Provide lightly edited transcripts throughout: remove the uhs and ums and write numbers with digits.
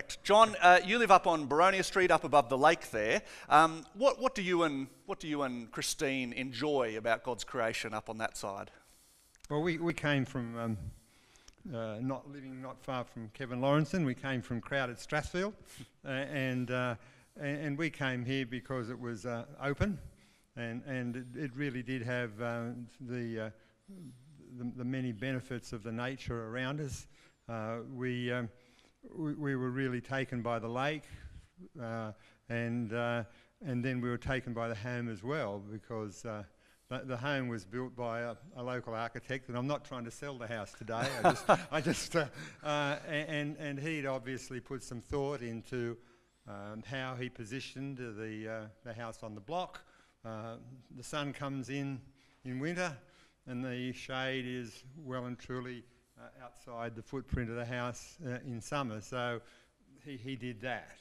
correct. John, you live up on Baronia Street, up above the lake there. What do you and Christine enjoy about God's creation up on that side? Well, we came from living not far from Kevin Lawrenson. We came from crowded Strathfield, and we came here because it was open, and it really did have the many benefits of the nature around us. We were really taken by the lake, and then we were taken by the home as well, because the home was built by a local architect, and I'm not trying to sell the house today. And he'd obviously put some thought into how he positioned the house on the block. The sun comes in winter, and the shade is well and truly outside the footprint of the house in summer. So he did that.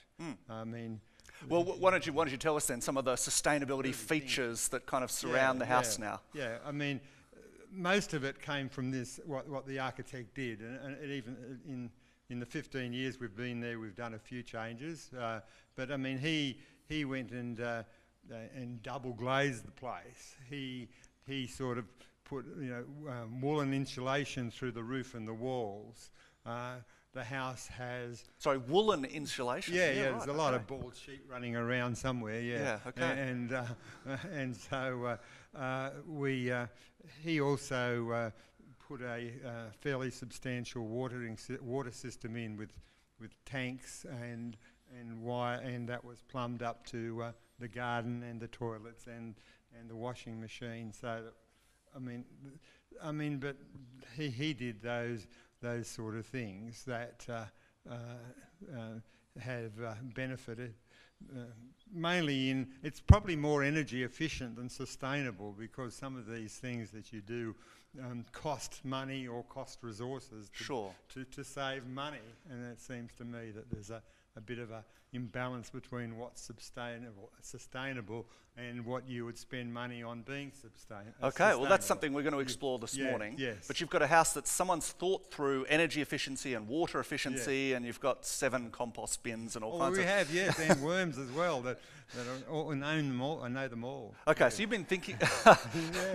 I mean. Well, why don't you tell us then some of the sustainability features that kind of surround the house now? Yeah, I mean, most of it came from this, what the architect did, and it even in the 15 years we've been there, we've done a few changes. But I mean, he went and double glazed the place. He sort of put woolen insulation through the roof and the walls. The house has... Sorry, woolen insulation? Yeah, there's a lot of bald sheet running around somewhere, yeah. Okay. And so he also put a fairly substantial water system in with tanks and wire, and that was plumbed up to the garden and the toilets and the washing machine. So, I mean, but he did those sort of things that have benefited mainly in, it's probably more energy efficient than sustainable, because some of these things that you do cost money or cost resources to save money, and it seems to me that there's a bit of a imbalance between what's sustainable and what you would spend money on being sustainable. Okay, well that's something we're going to explore this morning. Yes. But you've got a house that someone's thought through energy efficiency and water efficiency, and you've got 7 compost bins and all kinds of... We have, yes, and worms as well that are all, and I know them all. Okay, so you've been thinking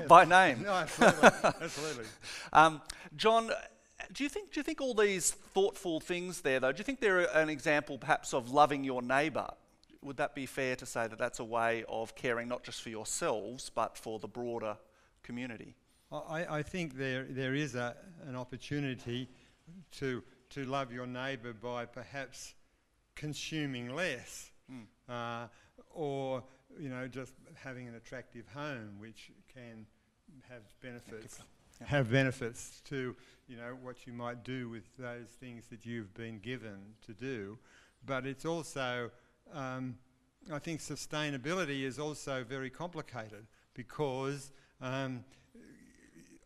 by name. No, absolutely. John, do you think all these thoughtful things there, though, do you think they're an example perhaps of loving your neighbour? Would that be fair to say that that's a way of caring not just for yourselves, but for the broader community? I think there is an opportunity to love your neighbour by perhaps consuming less, or just having an attractive home, which can have benefits. Have benefits to what you might do with those things that you've been given to do, but it's also I think sustainability is also very complicated, because on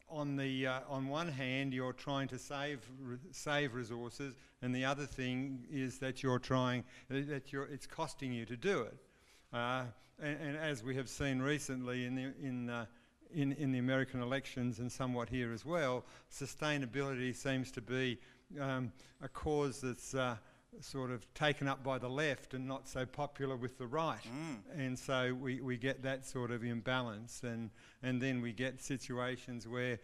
one hand you're trying to save resources, and the other thing is that it's costing you to do it, and as we have seen recently in the American elections, and somewhat here as well, sustainability seems to be a cause that's sort of taken up by the left and not so popular with the right. And so we get that sort of imbalance, and then we get situations where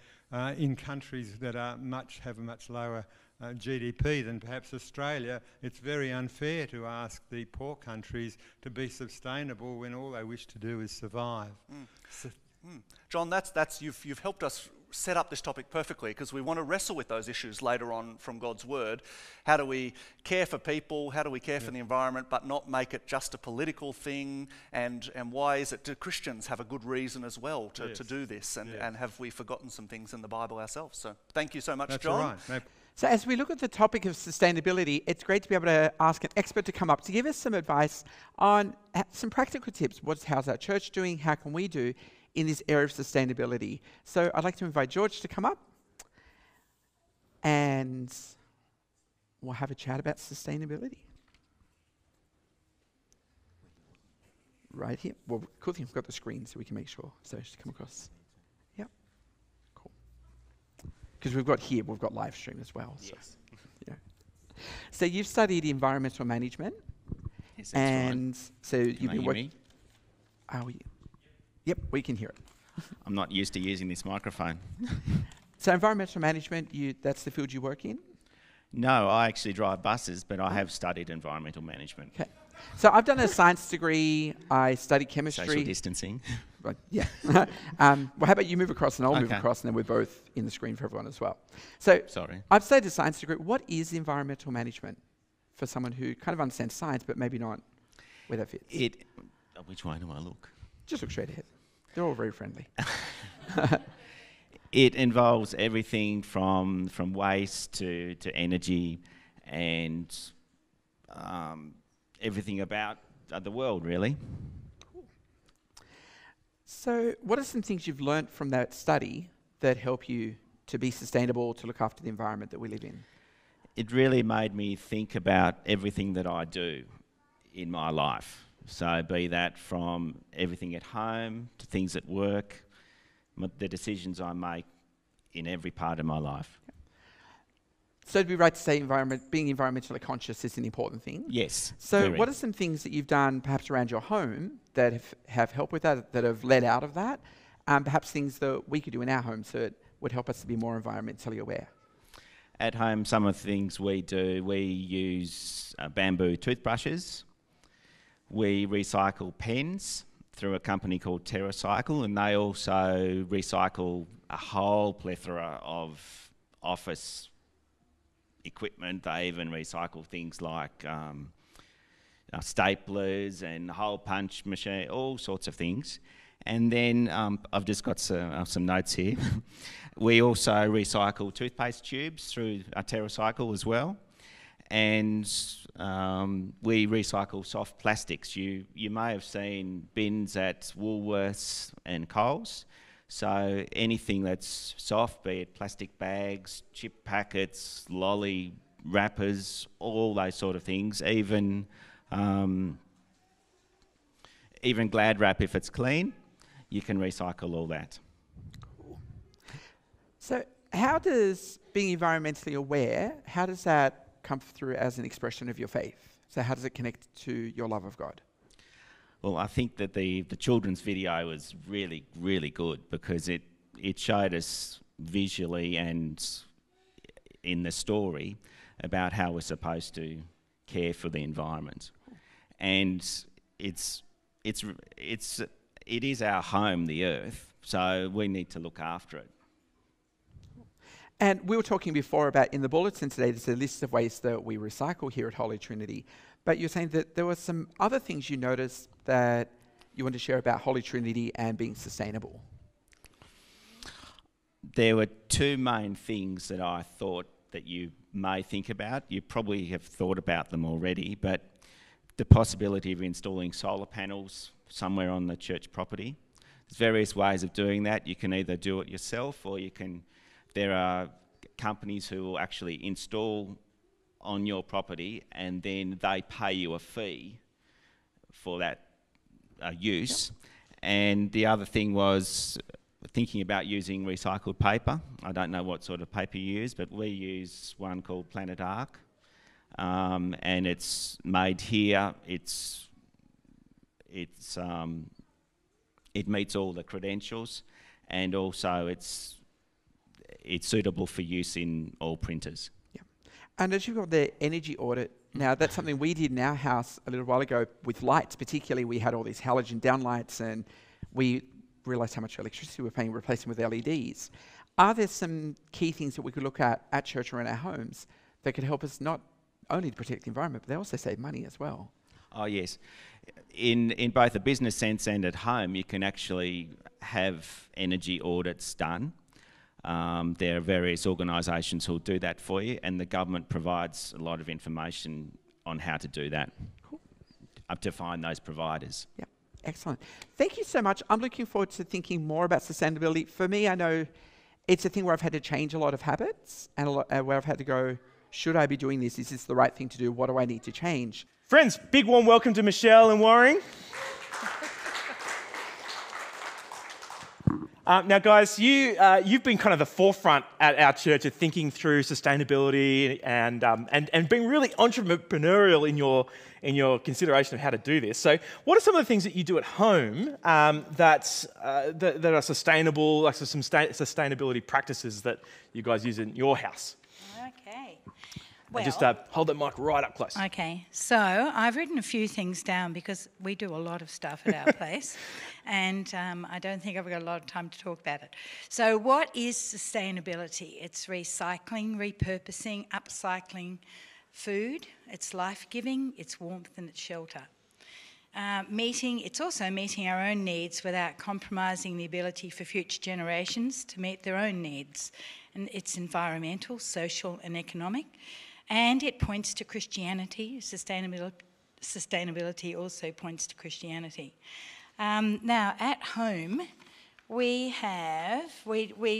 in countries that have a much lower GDP than perhaps Australia, it's very unfair to ask the poor countries to be sustainable when all they wish to do is survive. John, you've helped us set up this topic perfectly, because we want to wrestle with those issues later on from God's Word. How do we care for people? How do we care for the environment, but not make it just a political thing? And why is it, do Christians have a good reason as well to do this? And have we forgotten some things in the Bible ourselves? So thank you so much, That's John. All right. So as we look at the topic of sustainability, it's great to be able to ask an expert to come up to give us some advice on some practical tips. How's our church doing? How can we do in this area of sustainability? So I'd like to invite George to come up, and we'll have a chat about sustainability. Right here. Well, cool thing, we've got the screen so we can make sure. So just come across. Yep. Cool. Because we've got live stream as well. Yes. So, So you've studied environmental management, Yes, that's right. and so Can you've they been hear working. me? Are we? Yep, we can hear it. I'm not used to using this microphone. So environmental management, that's the field you work in? No, I actually drive buses, but I have studied environmental management. Okay. So I've done a science degree. I studied chemistry. Social distancing. Right, yeah. Well, how about you move across and I'll move Okay. across, and then we're both in the screen for everyone as well. So Sorry. I've studied a science degree. What is environmental management for someone who kind of understands science but maybe not where that fits? Which way do I look? Just look straight ahead. They're all very friendly. It involves everything from waste to energy and everything about the world, really. So what are some things you've learnt from that study that help you to be sustainable, to look after the environment that we live in? It really made me think about everything that I do in my life. So be that from everything at home to things at work, the decisions I make in every part of my life. So it'd be right to say being environmentally conscious is an important thing. Yes. So very. what are some things that you've done perhaps around your home that have helped with that have led out of that? Perhaps things that we could do in our home so it would help us to be more environmentally aware. At home, some of the things we do, we use bamboo toothbrushes. We recycle pens through a company called TerraCycle, and they also recycle a whole plethora of office equipment. They even recycle things like staplers and hole punch machine, all sorts of things. And then I've just got some notes here. We also recycle toothpaste tubes through TerraCycle as well. And we recycle soft plastics. You may have seen bins at Woolworths and Coles. So anything that's soft, be it plastic bags, chip packets, lolly wrappers, all those sort of things, even Glad wrap if it's clean, you can recycle all that. So how does being environmentally aware, how does that come through as an expression of your faith? So how does it connect to your love of God? Well, I think that the children's video was really, really good because it showed us visually and in the story about how we're supposed to care for the environment. And it is our home, the earth, so we need to look after it. And we were talking before about in the bulletin today, there's a list of ways that we recycle here at Holy Trinity. But you're saying that there were some other things you noticed that you want to share about Holy Trinity and being sustainable. There were two main things that I thought that you may think about. You probably have thought about them already, but the possibility of installing solar panels somewhere on the church property. There's various ways of doing that. You can either do it yourself or there are companies who will actually install on your property and then they pay you a fee for that use. Yep. And the other thing was thinking about using recycled paper. I don't know what sort of paper you use, but we use one called Planet Arc. And it's made here. It meets all the credentials, and also it's suitable for use in all printers. Yeah. And as you've got the energy audit, now that's something we did in our house a little while ago with lights. Particularly, we had all these halogen downlights, and we realised how much electricity we're paying replacing with LEDs. Are there some key things that we could look at church or in our homes that could help us not only to protect the environment, but they also save money as well? Oh yes, in both a business sense and at home, you can actually have energy audits done. There are various organisations who will do that for you, and the government provides a lot of information on how to do that. Cool. To find those providers. Yeah, excellent. Thank you so much. I'm looking forward to thinking more about sustainability. For me, I know it's a thing where I've had to change a lot of habits and where I've had to go, should I be doing this? Is this the right thing to do? What do I need to change? Friends, big warm welcome to Michelle and Waring. Now, guys, you've been kind of the forefront at our church of thinking through sustainability and being really entrepreneurial in your consideration of how to do this. So, what are some of the things that you do at home that are sustainable, like some sustainability practices that you guys use in your house? Okay. And just hold the mic right up close. Okay, so I've written a few things down because we do a lot of stuff at our place, and I don't think I've got a lot of time to talk about it. So what is sustainability? It's recycling, repurposing, upcycling food. It's life-giving, it's warmth and it's shelter. It's also meeting our own needs without compromising the ability for future generations to meet their own needs. And it's environmental, social and economic. And it points to Christianity. Sustainability also points to Christianity. Now, at home, we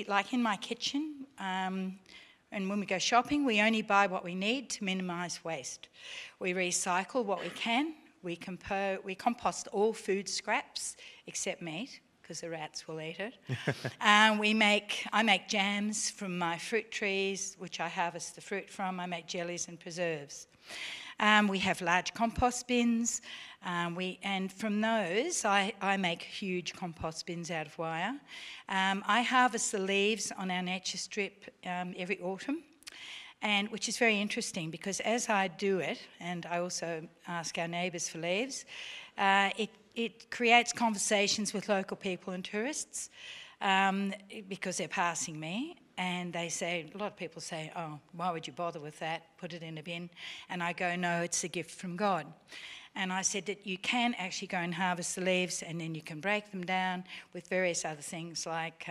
like in my kitchen, and when we go shopping, we only buy what we need to minimise waste. We recycle what we can. We compost all food scraps except meat, because the rats will eat it. I make jams from my fruit trees, which I harvest the fruit from. I make jellies and preserves. We have large compost bins, and from those I make huge compost bins out of wire. I harvest the leaves on our nature strip every autumn, and which is very interesting because as I do it, and I also ask our neighbours for leaves, it creates conversations with local people and tourists because they're passing me, and a lot of people say, oh, why would you bother with that? Put it in a bin. And I go, no, it's a gift from God. And I said that you can actually go and harvest the leaves and then you can break them down with various other things like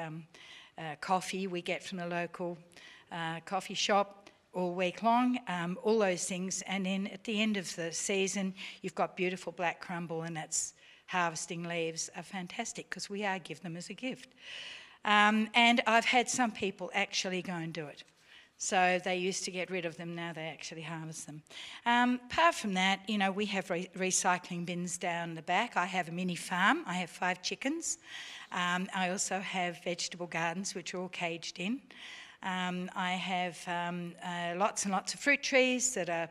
coffee we get from the local coffee shop all week long, all those things. And then at the end of the season, you've got beautiful black crumble, and that's harvesting leaves are fantastic because we give them as a gift. And I've had some people actually go and do it. So they used to get rid of them, now they actually harvest them. Apart from that, we have recycling bins down the back. I have a mini farm. I have 5 chickens. I also have vegetable gardens, which are all caged in. I have lots and lots of fruit trees that are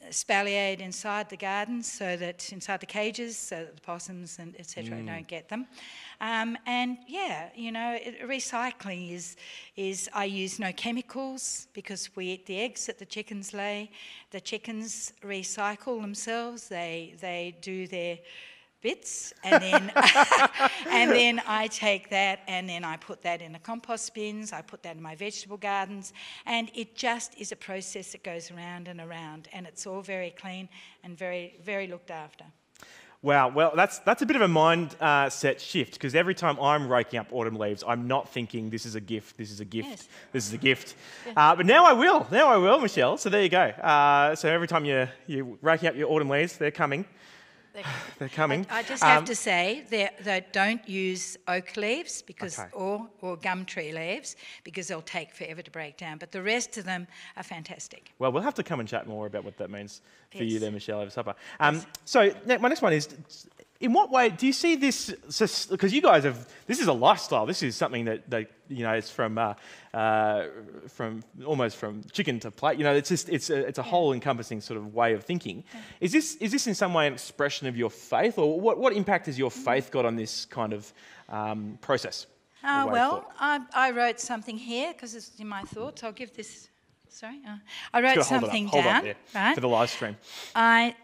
espaliered inside the gardens, so that inside the cages, so that the possums and etc. don't get them. Recycling is I use no chemicals because we eat the eggs that the chickens lay. The chickens recycle themselves. They do their bits, and then and then I take that and then I put that in the compost bins. I put that in my vegetable gardens, and it just is a process that goes around and around, and it's all very clean and very, very looked after. Wow, well, that's a bit of a mindset shift, because every time I'm raking up autumn leaves, I'm not thinking this is a gift, this is a gift, yes. This is a gift. Yeah. But now I will, Michelle. So there you go. So every time you're raking up your autumn leaves, they're coming. They're coming. I just have to say that don't use oak leaves or gum tree leaves, because they'll take forever to break down. But the rest of them are fantastic. Well, we'll have to come and chat more about what that means for you there, Michelle, over supper. Yes. So my next one is, in what way do you see this? Because you guys this is a lifestyle. This is something that it's from almost from chicken to plate. It's a whole encompassing sort of way of thinking. Yeah. Is this in some way an expression of your faith, or what impact has your faith got on this kind of process? I wrote something here because it's in my thoughts. I'll give this. Sorry, I wrote something down. Right? For the live stream. I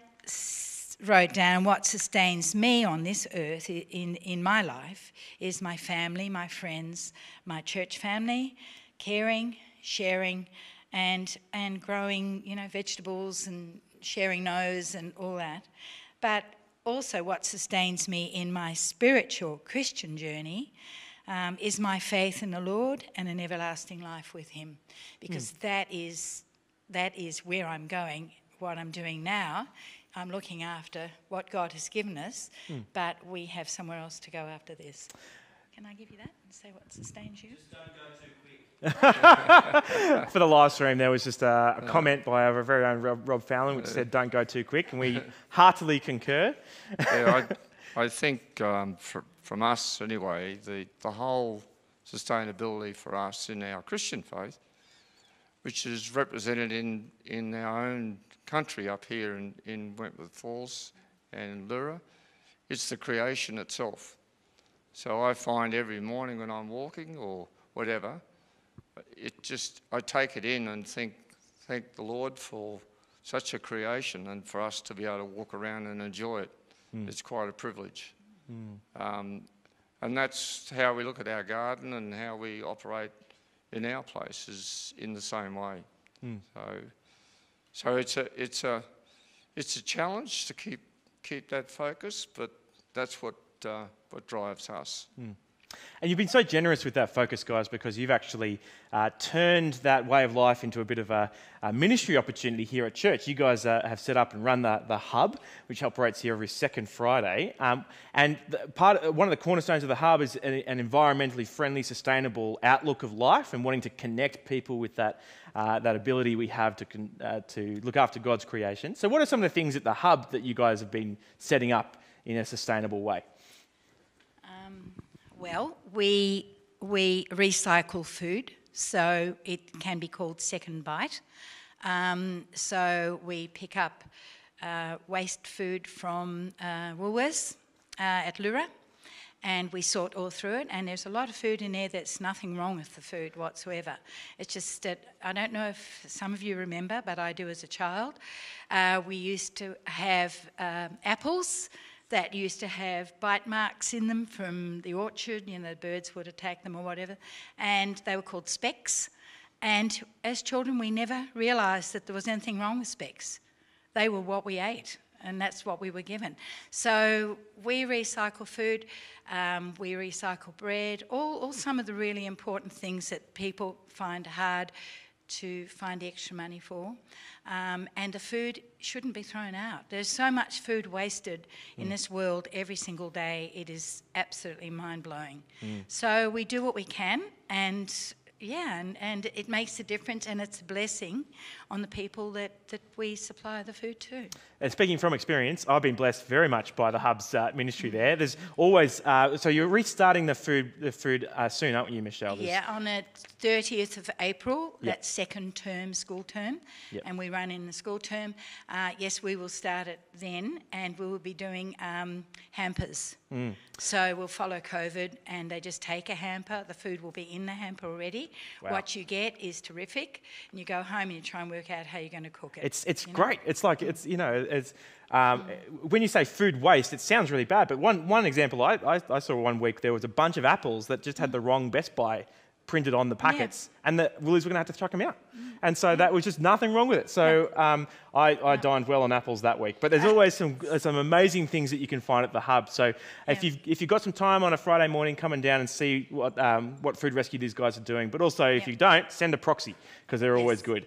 wrote down what sustains me on this earth in my life is my family, my friends, my church family, caring, sharing, and growing, vegetables and sharing those and all that. But also what sustains me in my spiritual Christian journey is my faith in the Lord and an everlasting life with Him, because that is where I'm going. What I'm doing now, I'm looking after what God has given us, but we have somewhere else to go after this. Can I give you that and say what sustains you? Just don't go too quick. For the live stream, there was just a comment by our very own Rob Fallon, which said, "Don't go too quick," and we heartily concur. Yeah, I think from us anyway, the whole sustainability for us in our Christian faith, which is represented in our own country up here in Wentworth Falls and Lura, it's the creation itself. So I find every morning when I'm walking or whatever, I take it in and thank the Lord for such a creation and for us to be able to walk around and enjoy it. It's quite a privilege. And that's how we look at our garden and how we operate in our place is in the same way. So it's a challenge to keep that focus, but that's what drives us. And you've been so generous with that focus, guys, because you've actually turned that way of life into a bit of a ministry opportunity here at church. You guys have set up and run the Hub, which operates here every second Friday. And one of the cornerstones of the Hub is an environmentally friendly, sustainable outlook of life and wanting to connect people with that ability we have to look after God's creation. So what are some of the things at the Hub that you guys have been setting up in a sustainable way? Well, we recycle food, so it can be called Second Bite. So we pick up waste food from Woolworths at Lura, and we sort all through it, and there's a lot of food in there that's nothing wrong with the food whatsoever. It's just that, I don't know if some of you remember, but I do as a child. We used to have apples that used to have bite marks in them from the orchard, the birds would attack them or whatever, and they were called specks. And as children, we never realised that there was anything wrong with specks. They were what we ate, and that's what we were given. So we recycle food, we recycle bread, all some of the really important things that people find hard to find extra money for. And the food shouldn't be thrown out. There's so much food wasted in this world every single day. It is absolutely mind-blowing. So we do what we can, and it makes a difference, and it's a blessing on the people that we supply the food to. And speaking from experience, I've been blessed very much by the Hub's ministry there. There's always, so you're restarting the food soon, aren't you, Michelle? On the 30th of April, that's second term, school term, and we run in the school term. Yes, we will start it then, and we will be doing hampers. So we'll follow COVID, and they just take a hamper. The food will be in the hamper already. Wow. What you get is terrific, and you go home and you try and work out how you're going to cook it. It's great. It's like when you say food waste, it sounds really bad. But one example I saw one week, there was a bunch of apples that just had the wrong Best Buy printed on the packets, and the Woolies were going to have to chuck them out. And so that was just nothing wrong with it. So I dined well on apples that week. But there's always some amazing things that you can find at the Hub. So if you've got some time on a Friday morning, coming down and see what Food Rescue these guys are doing. But also, if you don't, send a proxy, because they're always good.